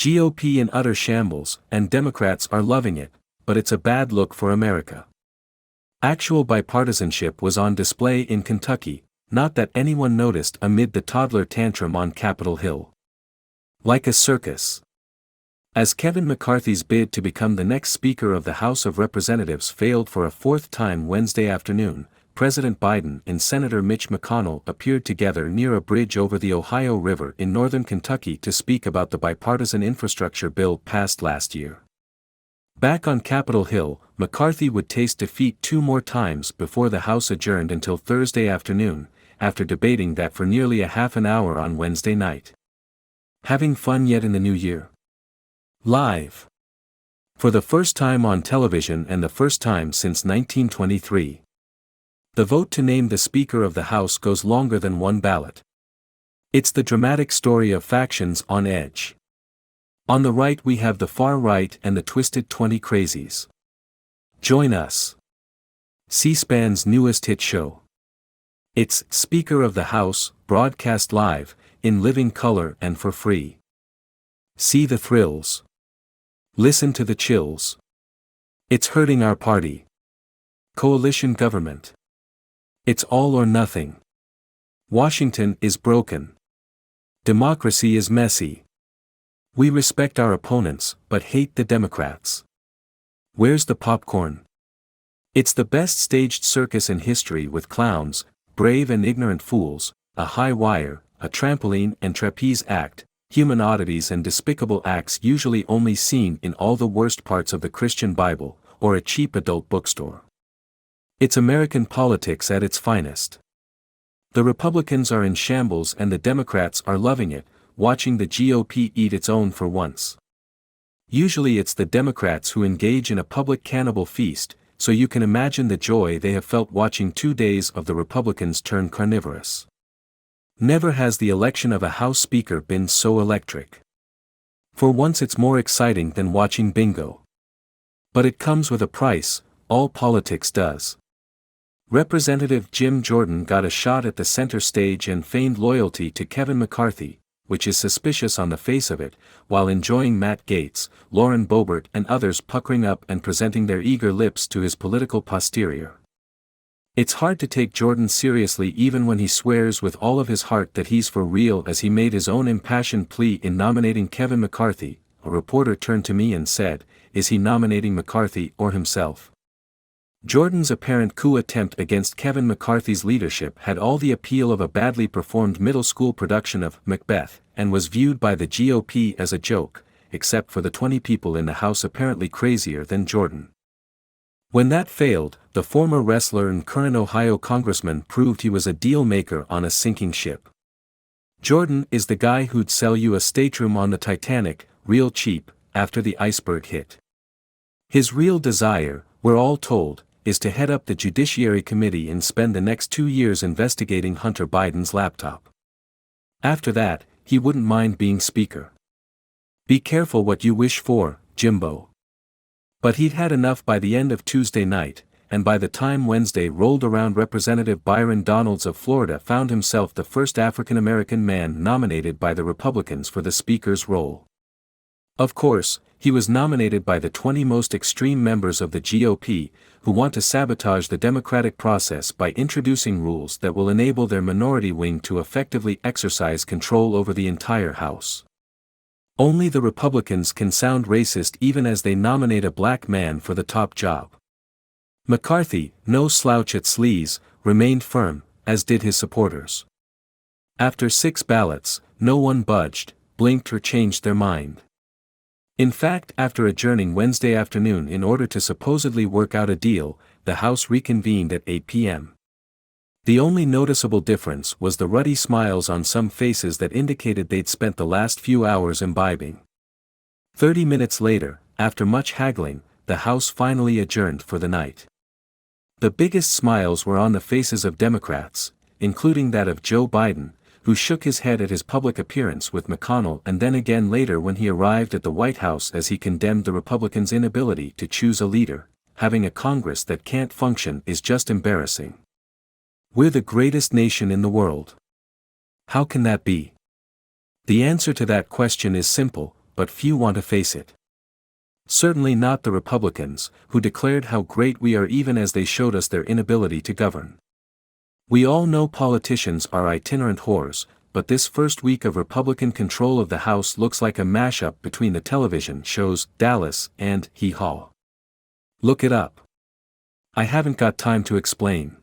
GOP in utter shambles, and Democrats are loving it, but it's a bad look for America. Actual bipartisanship was on display in Kentucky, not that anyone noticed amid the toddler tantrum on Capitol Hill. Like a circus. As Kevin McCarthy's bid to become the next Speaker of the House of Representatives failed for a fourth time Wednesday afternoon, President Biden and Senator Mitch McConnell appeared together near a bridge over the Ohio River in northern Kentucky to speak about the bipartisan infrastructure bill passed last year. Back on Capitol Hill, McCarthy would taste defeat 2 more times before the House adjourned until Thursday afternoon, after debating that for nearly a half an hour on Wednesday night. Having fun yet in the new year? Live. For the first time on television and the first time since 1923. The vote to name the Speaker of the House goes longer than one ballot. It's the dramatic story of factions on edge. On the right we have the far right and the twisted 20 crazies. Join us. C-SPAN's newest hit show. It's Speaker of the House, broadcast live, in living color and for free. See the thrills. Listen to the chills. It's hurting our party. Coalition government. It's all or nothing. Washington is broken. Democracy is messy. We respect our opponents, but hate the Democrats. Where's the popcorn? It's the best staged circus in history with clowns, brave and ignorant fools, a high wire, a trampoline and trapeze act, human oddities and despicable acts usually only seen in all the worst parts of the Christian Bible, or a cheap adult bookstore. It's American politics at its finest. The Republicans are in shambles and the Democrats are loving it, watching the GOP eat its own for once. Usually it's the Democrats who engage in a public cannibal feast, so you can imagine the joy they have felt watching 2 days of the Republicans turn carnivorous. Never has the election of a House Speaker been so electric. For once it's more exciting than watching bingo. But it comes with a price, all politics does. Representative Jim Jordan got a shot at the center stage and feigned loyalty to Kevin McCarthy, which is suspicious on the face of it, while enjoying Matt Gaetz, Lauren Boebert and others puckering up and presenting their eager lips to his political posterior. It's hard to take Jordan seriously even when he swears with all of his heart that he's for real, as he made his own impassioned plea in nominating Kevin McCarthy. A reporter turned to me and said, "Is he nominating McCarthy or himself?" Jordan's apparent coup attempt against Kevin McCarthy's leadership had all the appeal of a badly performed middle school production of Macbeth, and was viewed by the GOP as a joke, except for the 20 people in the House apparently crazier than Jordan. When that failed, the former wrestler and current Ohio congressman proved he was a deal maker on a sinking ship. Jordan is the guy who'd sell you a stateroom on the Titanic, real cheap, after the iceberg hit. His real desire, we're all told, is to head up the Judiciary Committee and spend the next 2 years investigating Hunter Biden's laptop. After that, he wouldn't mind being Speaker. Be careful what you wish for, Jimbo. But he'd had enough by the end of Tuesday night, and by the time Wednesday rolled around, Representative Byron Donalds of Florida found himself the first African-American man nominated by the Republicans for the Speaker's role. Of course, he was nominated by the 20 most extreme members of the GOP, who want to sabotage the democratic process by introducing rules that will enable their minority wing to effectively exercise control over the entire House. Only the Republicans can sound racist even as they nominate a black man for the top job. McCarthy, no slouch at sleaze, remained firm, as did his supporters. After 6 ballots, no one budged, blinked or changed their mind. In fact, after adjourning Wednesday afternoon in order to supposedly work out a deal, the House reconvened at 8 p.m. The only noticeable difference was the ruddy smiles on some faces that indicated they'd spent the last few hours imbibing. 30 minutes later, after much haggling, the House finally adjourned for the night. The biggest smiles were on the faces of Democrats, including that of Joe Biden, who shook his head at his public appearance with McConnell and then again later when he arrived at the White House as he condemned the Republicans' inability to choose a leader. Having a Congress that can't function is just embarrassing. We're the greatest nation in the world. How can that be? The answer to that question is simple: but few want to face it. Certainly not the Republicans, who declared how great we are even as they showed us their inability to govern. We all know politicians are itinerant whores, but this first week of Republican control of the House looks like a mashup between the television shows Dallas and Hee Haw. Look it up. I haven't got time to explain.